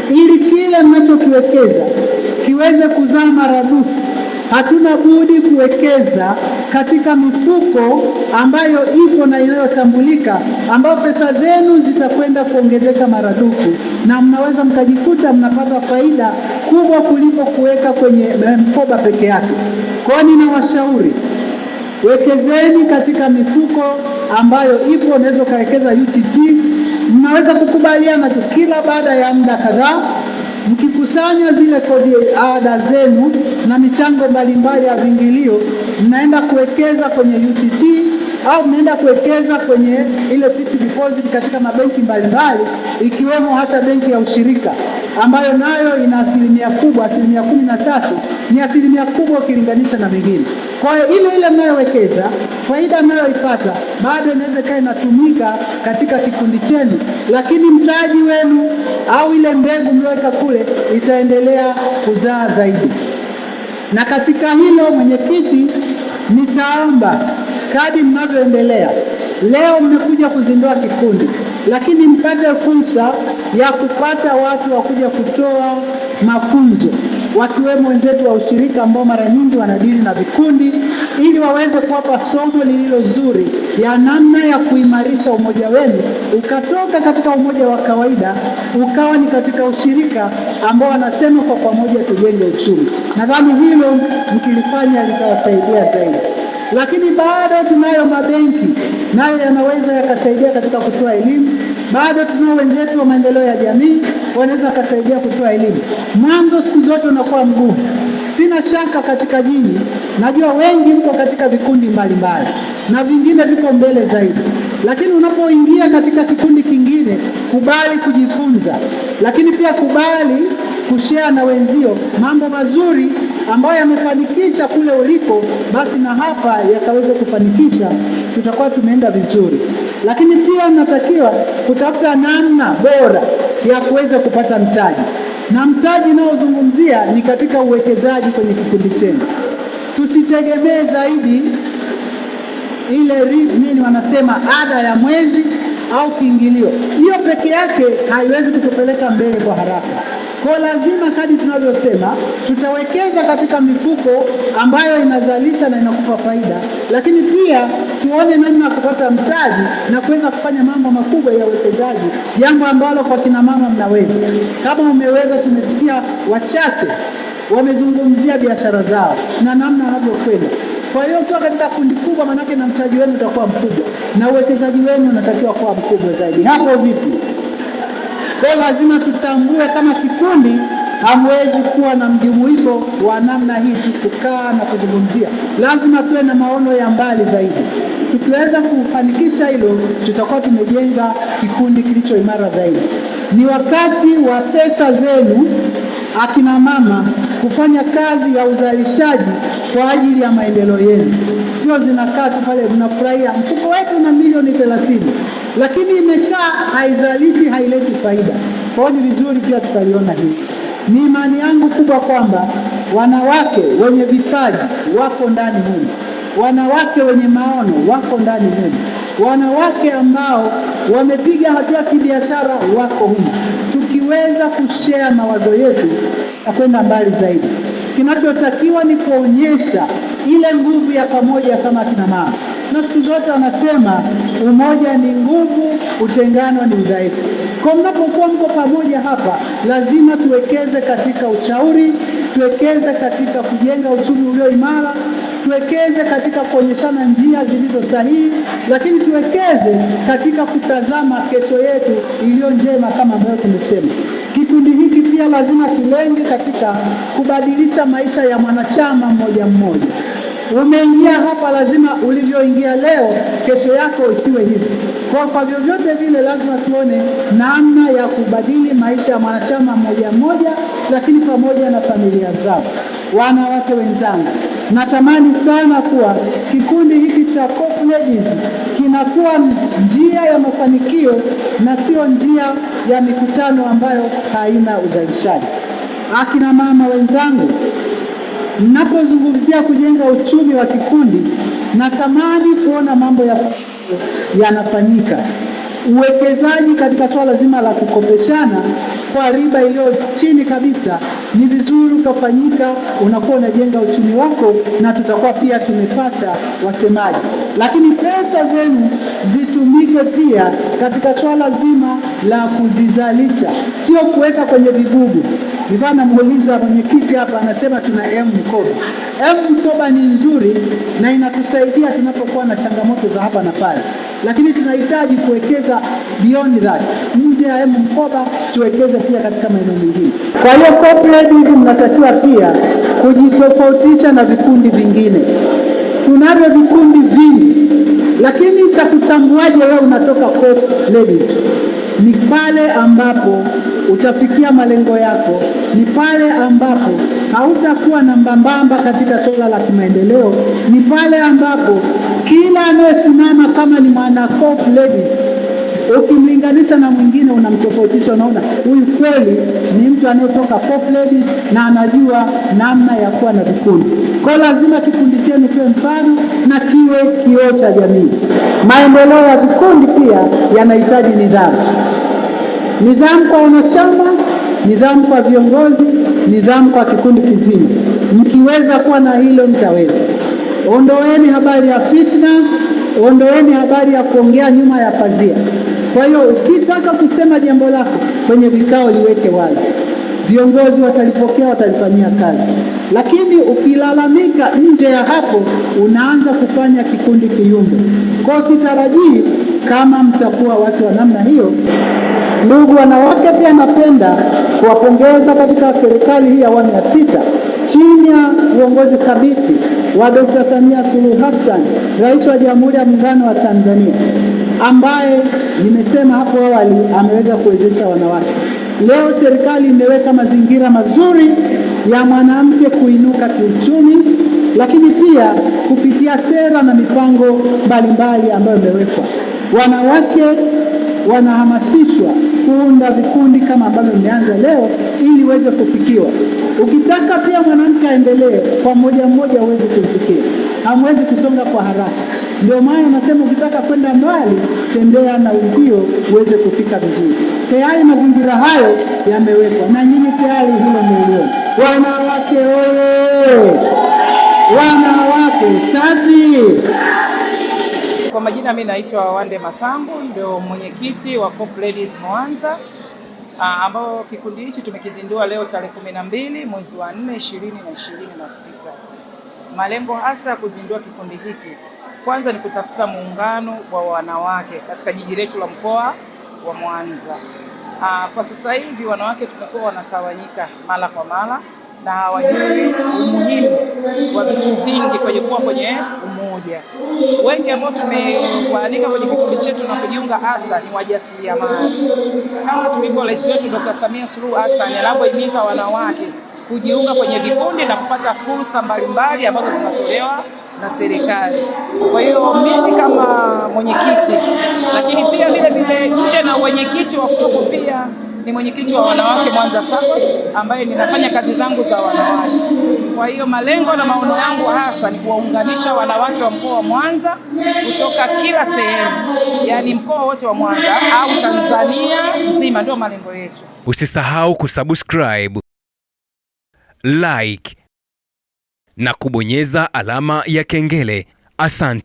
ili kile mnachokiwekeza kiweze kuzaa maradufu, hatuna budi kuwekeza katika mifuko ambayo ipo na inayotambulika, ambayo pesa zenu zitakwenda kuongezeka maradufu, na mnaweza mkajikuta mnapata faida kubwa kuliko kuweka kwenye mkoba peke yake. Kwa hiyo ninawashauri, wekezeni katika mifuko ambayo ipo. Unaweza ukawekeza UTT, mnaweza kukubaliana tu kila baada ya muda kadhaa mkikusanya zile kodi ada zenu na michango mbalimbali ya vingilio, mnaenda kuwekeza kwenye UTT au mnaenda kuwekeza kwenye ile fixed deposit katika mabenki mbalimbali, ikiwemo hata benki ya ushirika ambayo nayo ina asilimia kubwa, 13%, ni asilimia kubwa ukilinganisha na mengine. Kwa hiyo ile mnayowekeza, faida mnayoipata bado inaweza ikawa inatumika katika kikundi chenu, lakini mtaji wenu au ile mbegu mlioweka kule itaendelea kuzaa zaidi. Na katika hilo, mwenyekiti, nitaomba kadri mnavyoendelea, leo mmekuja kuzindua kikundi, lakini mpate fursa ya kupata watu wa kuja kutoa mafunzo, wakiwemo wenzetu wa ushirika ambao mara nyingi wanadili na vikundi, ili waweze kuwapa somo lililo zuri ya namna ya kuimarisha umoja wenu, ukatoka katika umoja wa kawaida ukawa ni katika ushirika ambao wanasema kwa pamoja tujenge uchumi. Nadhani hilo mkilifanya litawasaidia zaidi. Lakini bado tunayo mabenki, nayo yanaweza yakasaidia katika kutoa elimu. Bado tunao wenzetu wa maendeleo ya jamii, wanaweza kusaidia kutoa elimu. Mwanzo siku zote unakuwa mgumu. Sina shaka katika nyinyi, najua wengi mko katika vikundi mbalimbali na vingine viko mbele zaidi, lakini unapoingia katika kikundi kingine, kubali kujifunza, lakini pia kubali kushare na wenzio mambo mazuri ambayo yamefanikisha kule uliko, basi na hapa yakaweza kufanikisha, tutakuwa tumeenda vizuri. Lakini pia natakiwa kutafuta namna bora ya kuweza kupata mtaji, na mtaji naozungumzia ni katika uwekezaji kwenye kikundi chenu. Tusitegemee zaidi ile nini wanasema ada ya mwezi au kiingilio. Hiyo peke yake haiwezi kutupeleka mbele kwa haraka. Kwa lazima kadri tunavyosema, tutawekeza katika mifuko ambayo inazalisha na inakupa faida, lakini pia tuone namna ya kupata mtaji na kuweza kufanya mambo makubwa ya uwekezaji, jambo ambalo kwa kina mama mnaweza. Kama umeweza, tumesikia wachache wamezungumzia biashara zao na namna wanavyokwenda. Kwa hiyo ukiwa katika kundi kubwa, manake na mtaji wenu utakuwa mkubwa na uwekezaji wenu unatakiwa kuwa mkubwa zaidi. Hapo vipi? Kwa lazima tutambue kama kikundi hamwezi kuwa na mjumuiko wa namna hii kukaa na kuzungumzia. Lazima tuwe na maono ya mbali zaidi. Tukiweza kufanikisha hilo, tutakuwa tumejenga kikundi kilicho imara zaidi. Ni wakati wa pesa zenu akina mama kufanya kazi ya uzalishaji kwa ajili ya maendeleo yenu. Sio zinakaa tu pale mnafurahia mfuko wetu na milioni 30, lakini imekaa haizalishi, haileti faida. Kwa hiyo ni vizuri pia tutaliona hili. Ni imani yangu kubwa kwamba wanawake wenye vipaji wako ndani humu, wanawake wenye maono wako ndani humu, wanawake ambao wamepiga hatua kibiashara wako humu. Tukiweza kushare mawazo yetu na kwenda mbali zaidi. Kinachotakiwa ni kuonyesha ile nguvu ya pamoja kama kina mama, na siku zote wanasema umoja ni nguvu, utengano ni udhaifu. Kwa mnapokuwa mko pamoja hapa, lazima tuwekeze katika ushauri, tuwekeze katika kujenga uchumi ulio imara, tuwekeze katika kuonyeshana njia zilizo sahihi, lakini tuwekeze katika kutazama kesho yetu iliyo njema kama ambavyo tumesema. Kikundi hiki pia lazima kilenge katika kubadilisha maisha ya mwanachama mmoja mmoja. Umeingia hapa, lazima ulivyoingia leo, kesho yako isiwe hivi. Kwa vyovyote vile, lazima tuone namna ya kubadili maisha ya mwanachama mmoja mmoja, lakini pamoja na familia zao. Wanawake wenzangu, natamani sana kuwa kikundi hiki cha COP Ladies kinakuwa njia ya mafanikio na sio njia ya mikutano ambayo haina uzalishaji. Akina mama wenzangu, ninapozungumzia kujenga uchumi wa kikundi, natamani kuona mambo yanafanyika. uwekezaji katika swala zima la kukopeshana kwa riba iliyo chini kabisa ni vizuri ukafanyika, unakuwa unajenga uchumi wako, na tutakuwa pia tumepata wasemaji. Lakini pesa zenu zitumike pia katika swala zima la kuzizalisha, sio kuweka kwenye vigugu. Nilikuwa namuuliza mwenyekiti hapa, anasema tuna M-Mkoba. M-Mkoba ni nzuri na inatusaidia tunapokuwa na changamoto za hapa na pale, lakini tunahitaji kuwekeza beyond that, nje ya M-Mkoba tuwekeze pia katika maeneo mengine. Kwa hiyo cooperative mnatakiwa pia kujitofautisha na vikundi vingine. Tunavyo vikundi vingi, lakini itakutambuaje wewe unatoka cooperative? Ni pale ambapo utafikia malengo yako, ni pale ambapo hautakuwa na mbambamba katika swala la kimaendeleo, ni pale ambapo kila anayesimama kama ni mwana cooperative, ukimlinganisha na mwingine unamtofautisha, unaona huyu kweli ni mtu anayetoka cooperative na anajua namna ya kuwa na vikundi. Kwa lazima kikundi chenu kiwe mfano na kiwe kioo cha jamii. Maendeleo ya vikundi pia yanahitaji nidhamu. Nidhamu kwa wanachama, nidhamu kwa viongozi, nidhamu kwa kikundi kizima. Mkiweza kuwa na hilo mtaweza. Ondoeni habari ya fitna, ondoeni habari ya kuongea nyuma ya pazia. Kwa hiyo ukitaka kusema jambo lako kwenye vikao liweke wazi. Viongozi watalipokea, watalifanyia kazi. Lakini ukilalamika nje ya hapo, unaanza kufanya kikundi kiyumbe. Kwa sitarajii kama mtakuwa watu wa namna hiyo. Ndugu wanawake, pia napenda kuwapongeza katika serikali hii ya awamu ya 6 chini ya uongozi thabiti wa Dr. Samia Suluhu Hassan, Rais wa Jamhuri ya Muungano wa Tanzania, ambaye nimesema hapo awali ameweza kuwezesha wanawake. Leo serikali imeweka mazingira mazuri ya mwanamke kuinuka kiuchumi, lakini pia kupitia sera na mipango mbalimbali ambayo imewekwa. Wanawake wanahamasishwa kuunda vikundi kama ambavyo imeanza leo ili uweze kufikiwa. Ukitaka pia mwanamke aendelee kwa mmoja mmoja uweze kufikia. Hamwezi kusonga kwa haraka. Ndio maana nasema ukitaka kwenda mbali, tembea na uzio uweze kufika vizuri. Tayari mazingira hayo yamewekwa na nyinyi tayari hilo mmeliona. Wanawake oye! Wanawake safi! Kwa majina mimi naitwa Wande Masambu, ndio mwenyekiti wa Cooperative Mwanza, ambao kikundi hichi tumekizindua leo tarehe 12 mwezi wa 4 2026. Malengo hasa ya kuzindua kikundi hiki, kwanza ni kutafuta muungano wa wanawake katika jiji letu la mkoa wa Mwanza. Kwa sasa hivi wanawake tumekuwa wanatawanyika mara kwa mara na hawajui umuhimu wa vitu vingi kwenye kuwa kwenye umoja. Wengi ambao tumewaalika kwenye kikundi chetu na kujiunga hasa ni wajasiriamali. Kama tulivyo Rais wetu Dr. Samia Suluhu Hassan anavyohimiza wanawake kujiunga kwenye vikundi na kupata fursa mbalimbali ambazo zinatolewa na serikali. Kwa hiyo mimi kama mwenyekiti, lakini pia vile nje na mwenyekiti wa kuku, pia ni mwenyekiti wa wanawake Mwanza SACCOS ambaye ninafanya kazi zangu za wanawake. Kwa hiyo malengo na maono yangu hasa ni kuwaunganisha wanawake wa mkoa wa Mwanza kutoka kila sehemu, yani mkoa wote wa Mwanza au Tanzania nzima, ndio malengo yetu. Usisahau kusubscribe, like na kubonyeza alama ya kengele. Asante.